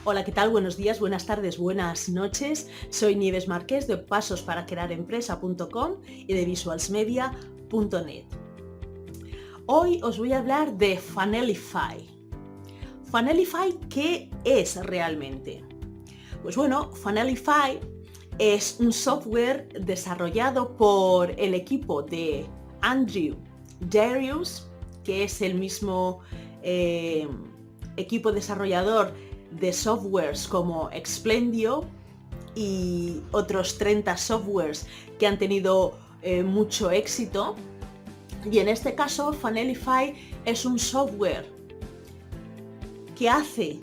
Hola, ¿qué tal? Buenos días, buenas tardes, buenas noches. Soy Nieves Marqués de pasosparaCrearEmpresa.com y de visualsmedia.net. Hoy os voy a hablar de Funnelify. Funnelify, ¿qué es realmente? Pues bueno, Funnelify es un software desarrollado por el equipo de Andrew Darius, que es el mismo equipo desarrollador de softwares como Explendio y otros 30 softwares que han tenido mucho éxito. Y en este caso, Funnelify es un software que hace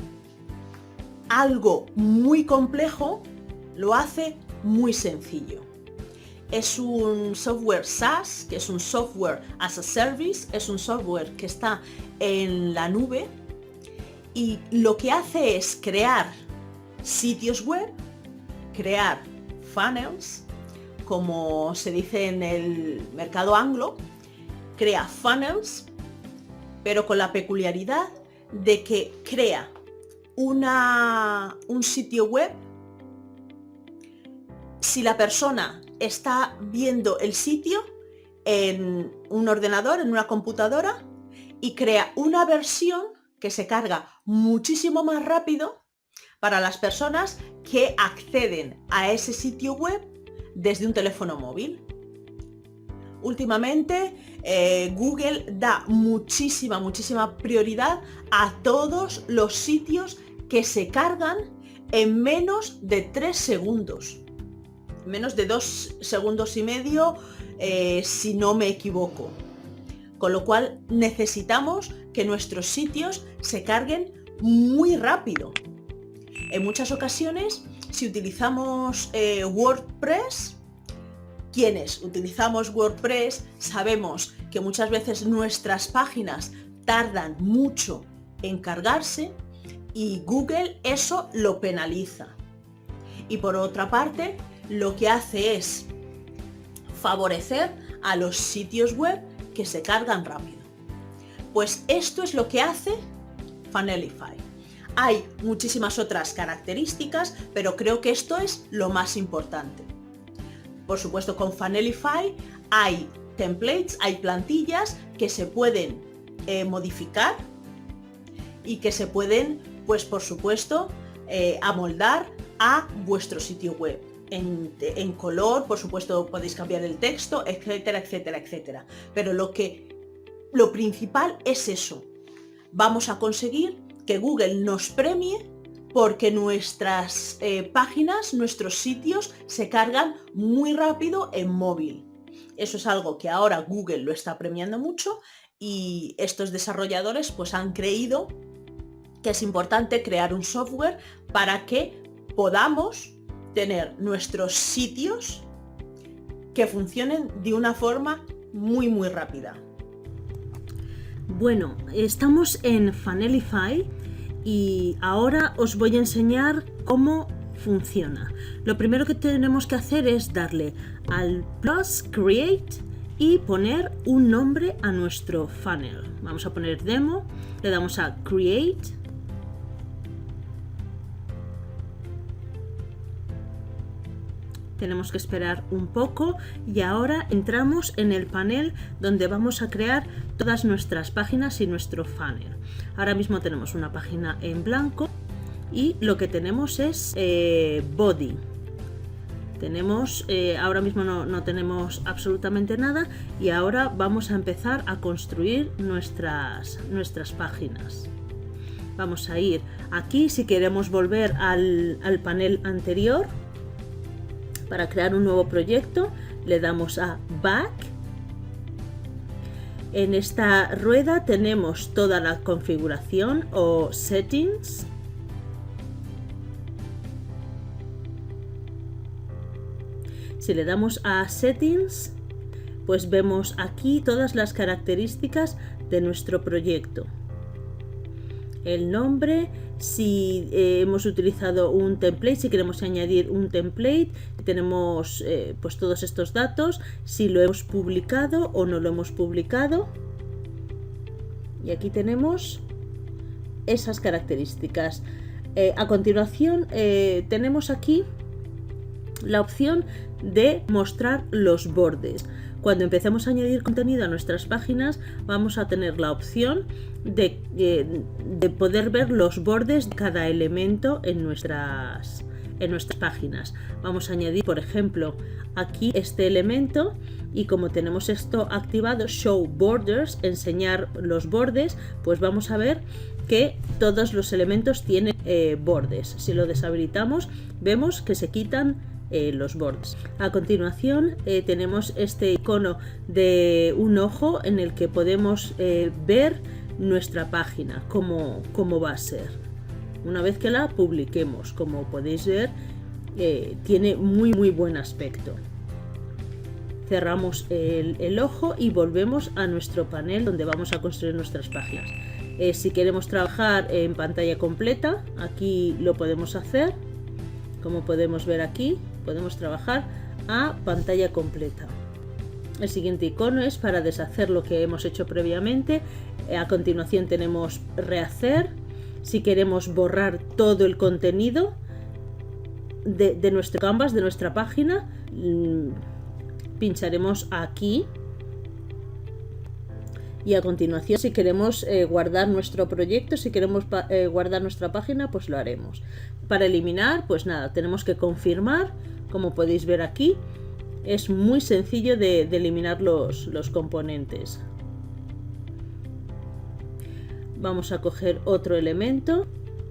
algo muy complejo, lo hace muy sencillo. Es un software SaaS, que es un software as a service, es un software que está en la nube y lo que hace es crear sitios web, crear funnels, como se dice en el mercado anglo, crea funnels, pero con la peculiaridad de que crea un sitio web. Si la persona está viendo el sitio en un ordenador, en una computadora, y crea una versión que se carga muchísimo más rápido para las personas que acceden a ese sitio web desde un teléfono móvil. Últimamente Google da muchísima prioridad a todos los sitios que se cargan en menos de 3 segundos. Menos de 2 segundos y medio, si no me equivoco. Con lo cual necesitamos que nuestros sitios se carguen muy rápido. En muchas ocasiones, si utilizamos WordPress, quienes utilizamos WordPress sabemos que muchas veces nuestras páginas tardan mucho en cargarse y Google eso lo penaliza. Y por otra parte, lo que hace es favorecer a los sitios web que se cargan rápido. Pues esto es lo que hace Funnelify. Hay muchísimas otras características, pero creo que esto es lo más importante. Por supuesto, con Funnelify hay templates, hay plantillas que se pueden modificar y que se pueden, pues por supuesto, amoldar a vuestro sitio web. En color, por supuesto, podéis cambiar el texto, etcétera. Pero lo principal es eso. Vamos a conseguir que Google nos premie porque nuestras páginas, nuestros sitios se cargan muy rápido en móvil. Eso es algo que ahora Google lo está premiando mucho y estos desarrolladores pues han creído que es importante crear un software para que podamos tener nuestros sitios que funcionen de una forma muy rápida. Bueno, estamos en Funnelify y ahora os voy a enseñar cómo funciona. Lo primero que tenemos que hacer es darle al plus create y poner un nombre a nuestro funnel. Vamos a poner demo, le damos a create. Tenemos que esperar un poco y ahora entramos en el panel donde vamos a crear todas nuestras páginas y nuestro funnel. Ahora mismo tenemos una página en blanco y lo que tenemos es body. Ahora mismo no tenemos absolutamente nada y ahora vamos a empezar a construir nuestras páginas. Vamos a ir aquí si queremos volver al panel anterior. Para crear un nuevo proyecto le damos a Back. En esta rueda tenemos toda la configuración o Settings. Si le damos a Settings, pues vemos aquí todas las características de nuestro proyecto. El nombre, si hemos utilizado un template, si queremos añadir un template, tenemos pues todos estos datos, si lo hemos publicado o no lo hemos publicado. Y aquí tenemos esas características. A continuación tenemos aquí la opción de mostrar los bordes. Cuando empecemos a añadir contenido a nuestras páginas, vamos a tener la opción de poder ver los bordes de cada elemento en nuestras páginas. Vamos a añadir, por ejemplo, aquí este elemento, y como tenemos esto activado, Show Borders, enseñar los bordes, pues vamos a ver que todos los elementos tienen bordes. Si lo deshabilitamos, vemos que se quitan los bordes. A continuación tenemos este icono de un ojo en el que podemos ver nuestra página, cómo va a ser una vez que la publiquemos. Como podéis ver, tiene muy buen aspecto. Cerramos el ojo y volvemos a nuestro panel donde vamos a construir nuestras páginas. Si queremos trabajar en pantalla completa, aquí lo podemos hacer. Como podemos ver aquí, podemos trabajar a pantalla completa. El siguiente icono es para deshacer lo que hemos hecho previamente. A continuación tenemos rehacer. Si queremos borrar todo el contenido de nuestro canvas, de nuestra página, pincharemos aquí. Y a continuación, si queremos guardar nuestro proyecto, si queremos guardar nuestra página, pues lo haremos. Para eliminar, pues nada, tenemos que confirmar. Como podéis ver aquí, es muy sencillo de eliminar los componentes. Vamos a coger otro elemento.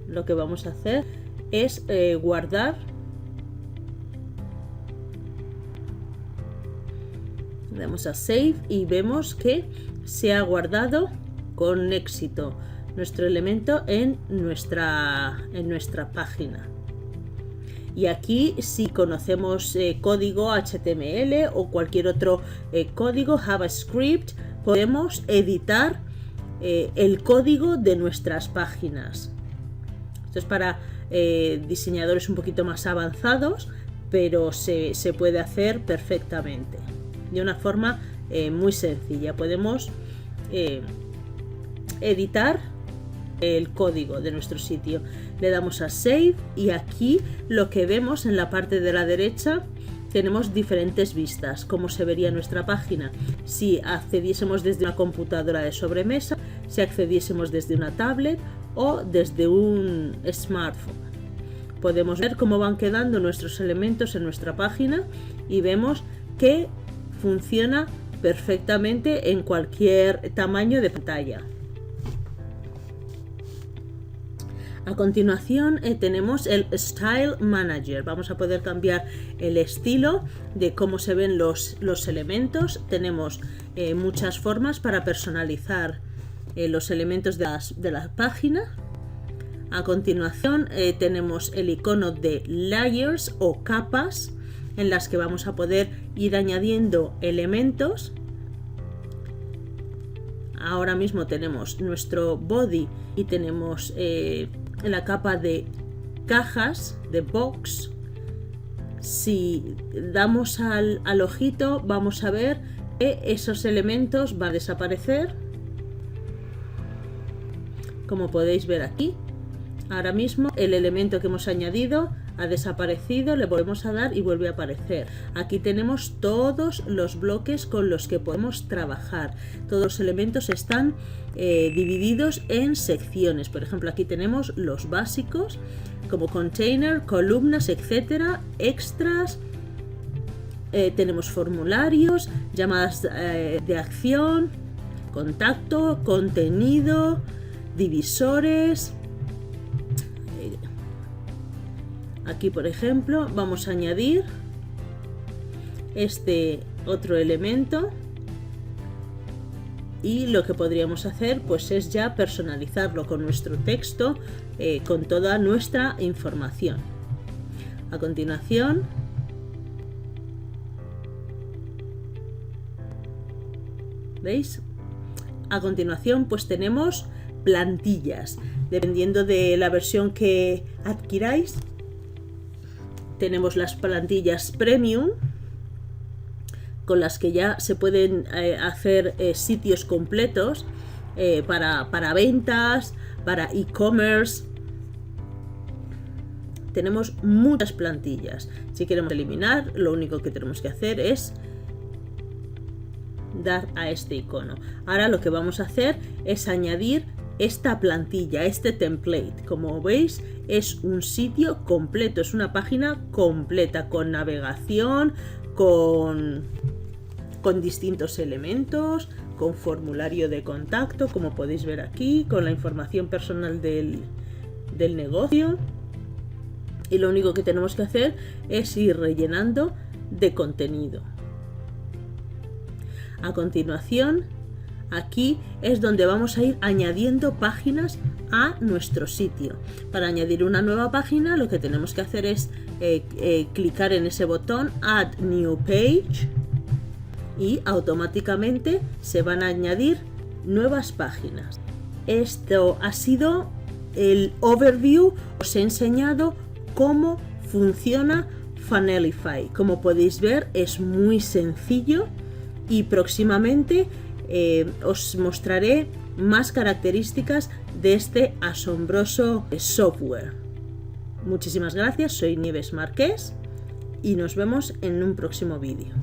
Lo que vamos a hacer es guardar. Le damos a Save y vemos que se ha guardado con éxito nuestro elemento en nuestra página. Y aquí, si conocemos código HTML o cualquier otro código JavaScript, podemos editar el código de nuestras páginas. Esto es para diseñadores un poquito más avanzados, pero se puede hacer perfectamente de una forma muy sencilla. Podemos editar el código de nuestro sitio. Le damos a Save y aquí lo que vemos en la parte de la derecha, tenemos diferentes vistas, cómo se vería nuestra página si accediésemos desde una computadora de sobremesa, si accediésemos desde una tablet o desde un smartphone. Podemos ver cómo van quedando nuestros elementos en nuestra página y vemos que funciona perfectamente en cualquier tamaño de pantalla. A continuación tenemos el Style Manager. Vamos a poder cambiar el estilo de cómo se ven los elementos. Tenemos muchas formas para personalizar los elementos de la página. A continuación tenemos el icono de Layers o capas, en las que vamos a poder ir añadiendo elementos. Ahora mismo tenemos nuestro body y tenemos la capa de cajas, de box. Si damos al ojito, vamos a ver que esos elementos van a desaparecer, como podéis ver aquí. Ahora mismo el elemento que hemos añadido ha desaparecido, le volvemos a dar y vuelve a aparecer. Aquí tenemos todos los bloques con los que podemos trabajar. Todos los elementos están divididos en secciones. Por ejemplo, aquí tenemos los básicos como container, columnas, etcétera, extras. Tenemos formularios, llamadas de acción, contacto, contenido, divisores. Aquí, por ejemplo, vamos a añadir este otro elemento y lo que podríamos hacer pues es ya personalizarlo con nuestro texto, con toda nuestra información. A continuación, ¿veis? A continuación pues tenemos plantillas. Dependiendo de la versión que adquiráis, tenemos las plantillas premium, con las que ya se pueden hacer sitios completos para ventas, para e-commerce. tenemos muchas plantillas. Si queremos eliminar, lo único que tenemos que hacer es dar a este icono. Ahora lo que vamos a hacer es añadir esta plantilla, este template. Como veis, es un sitio completo, es una página completa con navegación, con distintos elementos, con formulario de contacto, como podéis ver aquí, con la información personal del negocio. Y lo único que tenemos que hacer es ir rellenando de contenido. A continuación, aquí es donde vamos a ir añadiendo páginas a nuestro sitio. Para añadir una nueva página, lo que tenemos que hacer es clicar en ese botón Add New Page y automáticamente se van a añadir nuevas páginas. Esto ha sido el overview. Os he enseñado cómo funciona Funnelify. Como podéis ver, es muy sencillo y próximamente os mostraré más características de este asombroso software. Muchísimas gracias, soy Nieves Marqués y nos vemos en un próximo vídeo.